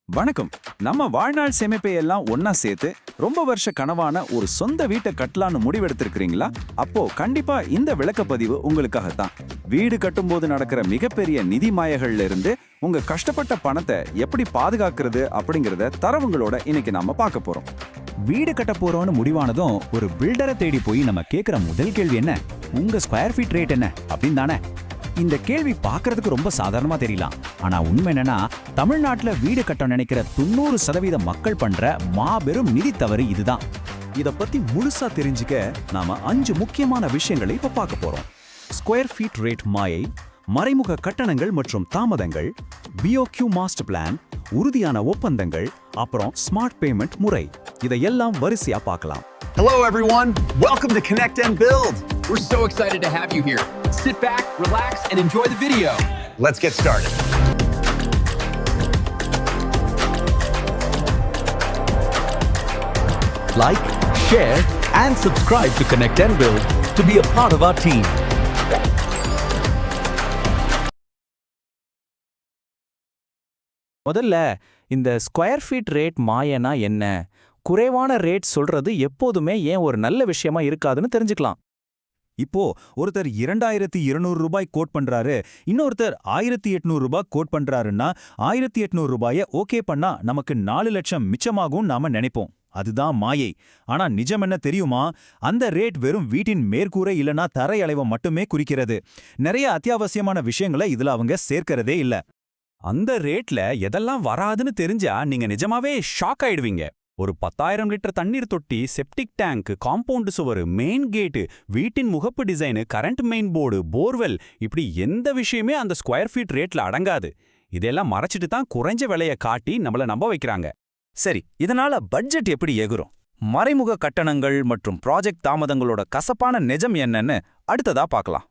வணக்கம். நம்ம வாழ்நாள் சேமிப்பை எல்லாம் ஒன்னா சேர்த்து ரொம்ப வருஷ கனவான ஒரு சொந்த வீட்டை கட்டலான்னு முடிவெடுத்திருக்கிறீங்களா? அப்போ கண்டிப்பா இந்த விளக்கப்பதிவு உங்களுக்காகத்தான். வீடு கட்டும்போது நடக்கிற மிகப்பெரிய நிதி மாயங்கள்ல இருந்து உங்க கஷ்டப்பட்ட பணத்தை எப்படி பாதுகாக்கிறது அப்படிங்கறத தரவுங்களோட இன்னைக்கு நாம பார்க்க போறோம். வீடு கட்ட போறோம்னு முடிவானதும் ஒரு பில்டரை தேடி போய் நம்ம கேட்கிற முதல் கேள்வி என்ன? உங்க ஸ்கொயர் ஃபீட் ரேட் என்ன அப்படின்னு தானே. இந்த கேள்வி பார்க்கறதுக்கு ரொம்ப சாதாரணமா தெரியலாம். ஆனா உண்மை என்னன்னா, தமிழ்நாட்டுல வீடு கட்ட நினைக்கிற 90% மக்கள் பண்ற மாபெரும் நிதி தவறு இதுதான். இத பத்தி முழுசா தெரிஞ்சுக்க நாம 5 முக்கியமான விஷயங்களை இப்ப பார்க்க போறோம். ஸ்கொயர் ஃபீட் ரேட் மாயை, மறைமுக கட்டணங்கள் மற்றும் தாமதங்கள், BOQ மாஸ்டர் பிளான், உறுதியான ஒப்பந்தங்கள், அப்புறம் ஸ்மார்ட் பேமெண்ட் முறை. இதையெல்லாம் வரிசையா பார்க்கலாம். Hello everyone, welcome to Connect and Build. We're so excited to have you here. Sit back, relax, and enjoy the video. Let's get started. Like, share, and subscribe to Connect and Build to be a part of our team. முதல்ல இந்த square feet rate மாயனா என்ன? குறைவான rate சொல்றது எப்போதுமே ஏன் ஒரு நல்ல விஷயமா இருக்காதுன்னு தெரிஞ்சுக்கலாம். இப்போ ஒருத்தர் 2200 ரூபாய் கோட் பண்றாரு, இன்னொருத்தர் 1800 ரூபாய் கோட் பண்றாருன்னா 1800 ரூபாயை ஓகே பண்ணா நமக்கு 4 லட்சம் மிச்சமாகும் நாம நினைப்போம். அதுதான் மாயை. ஆனா நிஜம் என்ன தெரியுமா? அந்த ரேட் வெறும் வீட்டின் மேற்கூரை இல்லனா தரை அளவை மட்டுமே குறிக்கிறது. நிறைய அத்தியாவசியமான விஷயங்களை இதுல அவங்க சேர்க்கறதே இல்ல. அந்த ரேட்ல எதெல்லாம் வராதுன்னு தெரிஞ்சா நீங்க நிஜமாவே ஷாக் ஆயிடுவீங்க. ஒரு 10,000 லிட்டர் தண்ணீர் தொட்டி, செப்டிக் டேங்க், காம்பவுண்ட் சுவர், மெயின் கேட்டு, வீட்டின் முகப்பு design, current main board, borewell, இப்படி எந்த விஷயமே அந்த ஸ்கொயர் ஃபீட் ரேட்ல அடங்காது. இதெல்லாம் மறைச்சிட்டு தான் குறைஞ்ச விலைய காட்டி நம்மள நம்ப வைக்கிறாங்க. சரி, இதனால பட்ஜெட் எப்படி எகுரும்? மறைமுக கட்டணங்கள் மற்றும் ப்ராஜெக்ட் தாமதங்களோட கசப்பான நிஜம் என்னன்னு அடுத்ததா பார்க்கலாம்.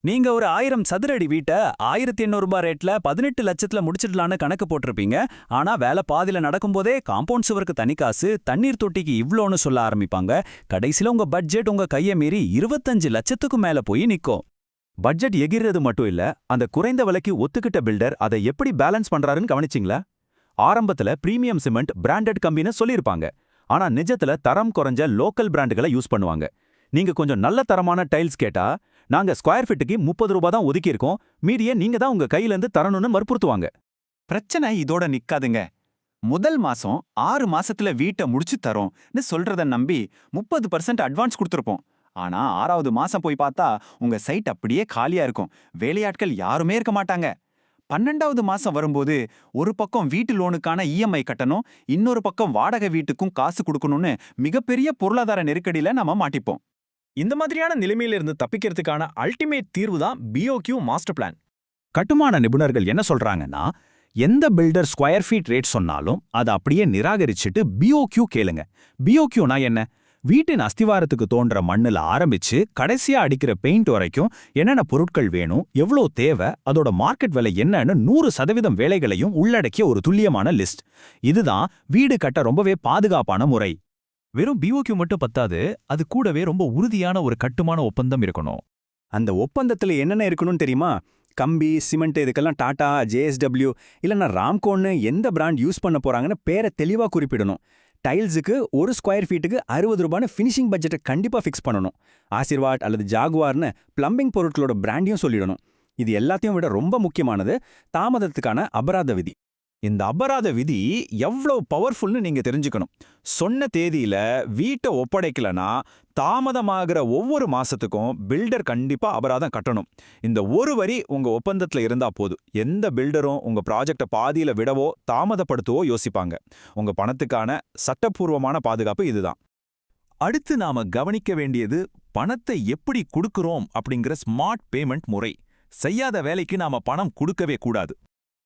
நீங்க ஒரு 1000 சதுரடி வீட்டை 1800 ரூபாய் ரேட்ல 18 லட்சத்துல முடிச்சிடலான்னு கணக்கு போட்டிருப்பீங்க. ஆனா வேலை பாதியில நடக்கும்போதே காம்பவுண்ட் சுவருக்கு தனி காசு, தண்ணீர் தொட்டிக்கு இவ்ளோன்னு சொல்ல ஆரம்பிப்பாங்க. கடைசியில உங்க பட்ஜெட் உங்க கையை மீறி 25 லட்சத்துக்கு மேல போய் நிக்கும். பட்ஜெட் எகிர்றது மட்டும் இல்ல, அந்த குறைந்த விலைக்கு ஒத்துக்கிட்ட பில்டர் அதை எப்படி பேலன்ஸ் பண்றாருன்னு கவனிச்சிங்களா? ஆரம்பத்துல பிரீமியம் சிமெண்ட், பிராண்டட் கம்பின்னு சொல்லியிருப்பாங்க. ஆனா நிஜத்துல தரம் குறைஞ்ச லோக்கல் பிராண்டுகளை யூஸ் பண்ணுவாங்க. நீங்க கொஞ்சம் நல்ல தரமான டைல்ஸ் கேட்டா, நாங்க ஸ்கொயர் ஃபீட்டுக்கு 30 ரூபாய் தான் ஒதுக்கியிருக்கோம், மீதியை நீங்க தான் உங்க கையிலேருந்து தரணும்னு வற்புறுத்துவாங்க. பிரச்சனை இதோட நிக்காதுங்க. முதல் மாசம் 6 மாசத்துல வீட்டை முடிச்சு தரோம்னு சொல்றத நம்பி 30% அட்வான்ஸ் கொடுத்துருப்போம். ஆனா 6வது மாசம் போய் பார்த்தா உங்க சைட் அப்படியே காலியா இருக்கும். வேலையாட்கள் யாருமே இருக்க மாட்டாங்க. 12வது மாசம் வரும்போது ஒரு பக்கம் வீட்டு லோனுக்கான EMI கட்டணும், இன்னொரு பக்கம் வாடகை வீட்டுக்கும் காசு கொடுக்கணும்னு மிகப்பெரிய பொருளாதார நெருக்கடியில நாம மாட்டிப்போம். இந்த மாதிரியான நிலைமையிலிருந்து தப்பிக்கிறதுக்கான அல்டிமேட் தீர்வு தான் BOQ மாஸ்டர் பிளான். கட்டுமான நிபுணர்கள் என்ன சொல்றாங்கன்னா, எந்த பில்டர் ஸ்கொயர் ஃபீட் ரேட் சொன்னாலும் அதை அப்படியே நிராகரிச்சுட்டு BOQ கேளுங்க. BOQனா என்ன? வீட்டின் அஸ்திவாரத்துக்கு தோன்ற மண்ணுல ஆரம்பிச்சு கடைசியா அடிக்கிற பெயிண்ட் வரைக்கும் என்னென்ன பொருட்கள் வேணும், எவ்வளோ தேவை, அதோட மார்க்கெட் விலை என்னன்னு 100% வேலைகளையும் உள்ளடக்கிய ஒரு துல்லியமான லிஸ்ட். இதுதான் வீடு கட்ட ரொம்பவே பாதுகாப்பான முறை. வெறும் BOQ மட்டும் பத்தாது, அது கூடவே ரொம்ப உறுதியான ஒரு கட்டுமான ஒப்பந்தம் இருக்கணும். அந்த ஒப்பந்தத்துல என்னென்ன இருக்கணும்னு தெரியுமா? கம்பி, சிமெண்ட், இதுக்கெல்லாம் டாடா, JSW இல்லைன்னா ராம்கோன்னு எந்த பிராண்ட் யூஸ் பண்ண போறாங்கன்னு பேரை தெளிவா குறிப்பிடணும். டைல்ஸுக்கு ஒரு ஸ்கொயர் ஃபீட்டுக்கு 60 ரூபான்னு ஃபினிஷிங் பட்ஜெட்டை கண்டிப்பா ஃபிக்ஸ் பண்ணணும். ஆசீர்வாட் அல்லது ஜாகுவார்னு பிளம்பிங் பொருட்களோட பிராண்டையும் சொல்லிடணும். இது எல்லாத்தையும் விட ரொம்ப முக்கியமானது தாமதத்துக்கான அபராத விதி. இந்த அபராத விதி எவ்வளவு பவர்ஃபுல்னு நீங்க தெரிஞ்சுக்கணும். சொன்ன தேதியில வீட்டை ஒப்படைக்கலனா தாமதமாகிற ஒவ்வொரு மாசத்துக்கும் பில்டர் கண்டிப்பா அபராதம் கட்டணும். இந்த ஒரு வரி உங்க ஒப்பந்தத்துல இருந்தா போதும், எந்த பில்டரும் உங்க ப்ராஜெக்டை பாதியில விடவோ தாமதப்படுத்தவோ யோசிப்பாங்க. உங்க பணத்துக்கான சட்டப்பூர்வமான பாதுகாப்பு இதுதான். அடுத்து நாம கவனிக்க வேண்டியது பணத்தை எப்படி கொடுக்கிறோம் அப்படிங்கிற ஸ்மார்ட் பேமெண்ட் முறை. செய்யாத வேலைக்கு நாம பணம் கொடுக்கவே கூடாது.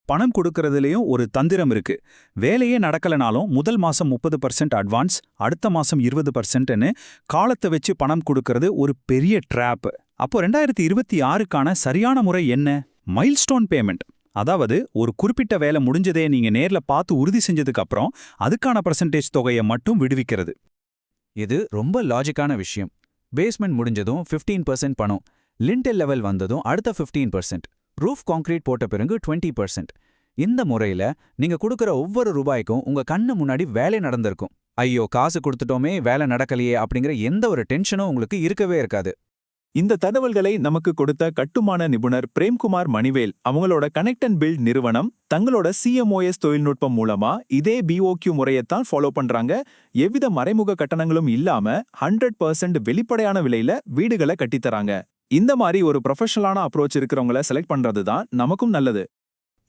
பணம் கொடுக்கறதுலயும் ஒரு தந்திரம் இருக்கு. வேலையே நடக்கலனாலும் முதல் மாசம் 30% அட்வான்ஸ், அடுத்த மாசம் 20%ன்னு காலத்தை வச்சு பணம் கொடுக்கறது ஒரு பெரிய ட்ராப். அப்போ 2026க்கான சரியான முறை என்ன? Milestone payment. அதாவது ஒரு குறிப்பிட்ட வேலை முடிஞ்சதே நீங்க நேர்ல பார்த்து உறுதி செஞ்சதுக்கு அப்புறம் அதுக்கான பர்சன்டேஜ் தொகையை மட்டும் விடுவிக்கிறது. இது ரொம்ப லாஜிக்கான விஷயம். பேஸ்மெண்ட் முடிஞ்சதும் 15% பணம், லிண்டல் லெவல் வந்ததும் அடுத்த 15%, ரூஃப் கான்கிரீட் போட்ட பிறகு 20%. இந்த முறையில நீங்க கொடுக்கற ஒவ்வொரு ரூபாய்க்கும் உங்க கண்ணு முன்னாடி வேலை நடந்திருக்கும். ஐயோ காசு கொடுத்துட்டோமே வேலை நடக்கலையே அப்படிங்கிற எந்த ஒரு டென்ஷனும் உங்களுக்கு இருக்கவே இருக்காது. இந்த தகவல்களை நமக்கு கொடுத்த கட்டுமான நிபுணர் பிரேம்குமார் மணிவேல் அவங்களோட கனெக்ட் அண்ட் பில்ட் நிறுவனம் தங்களோட CMOS தொழில்நுட்பம் மூலமா இதே BOQ முறையத்தான் ஃபாலோ பண்றாங்க. எவ்வித மறைமுக கட்டணங்களும் இல்லாம 100% வெளிப்படையான விலையில வீடுகளை கட்டித்தராங்க. இந்த மாதிரி ஒரு ப்ரொஃபஷனலான அப்ரோச் இருக்கிறவங்கள செலக்ட் பண்றது தான் நமக்கும் நல்லது.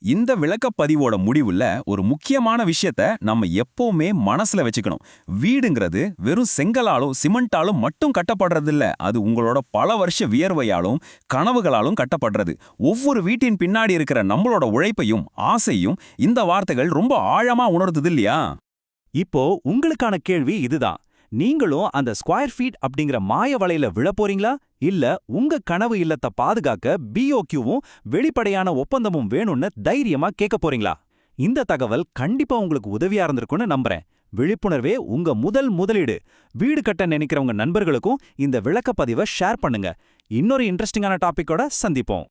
இந்த விளக்கப்பதிவோட முடிவுல ஒரு முக்கியமான விஷயத்த நம்ம எப்பவுமே மனசுல வச்சுக்கணும். வீடுங்கிறது வெறும் செங்கலாலும் சிமெண்டாலும் மட்டும் கட்டப்படுறதில்ல. அது உங்களோட பல வருஷ வியர்வையாலும் கனவுகளாலும் கட்டப்படுறது. ஒவ்வொரு வீட்டின் பின்னாடி இருக்கிற நம்மளோட உழைப்பையும் ஆசையும் இந்த வார்த்தைகள் ரொம்ப ஆழமா உணர்த்துது இல்லையா? இப்போ உங்களுக்கான கேள்வி இதுதான். நீங்களும் அந்த ஸ்கொயர் ஃபீட் அப்படிங்கிற மாய வலையில விழப்போறீங்களா? இல்ல உங்க கனவு இல்லத்தை பாதுகாக்க BOQவும் வெளிப்படையான ஒப்பந்தமும் வேணும்னு தைரியமா கேட்க போறீங்களா? இந்த தகவல் கண்டிப்பா உங்களுக்கு உதவியா இருந்திருக்கும்னு நம்புறேன். விழிப்புணர்வே உங்க முதலீடு. வீடு கட்ட நினைக்கிறவங்க நண்பர்களுக்கும் இந்த விளக்கப்பதிவை ஷேர் பண்ணுங்க. இன்னொரு இன்ட்ரெஸ்டிங்கான டாபிக்கோட சந்திப்போம்.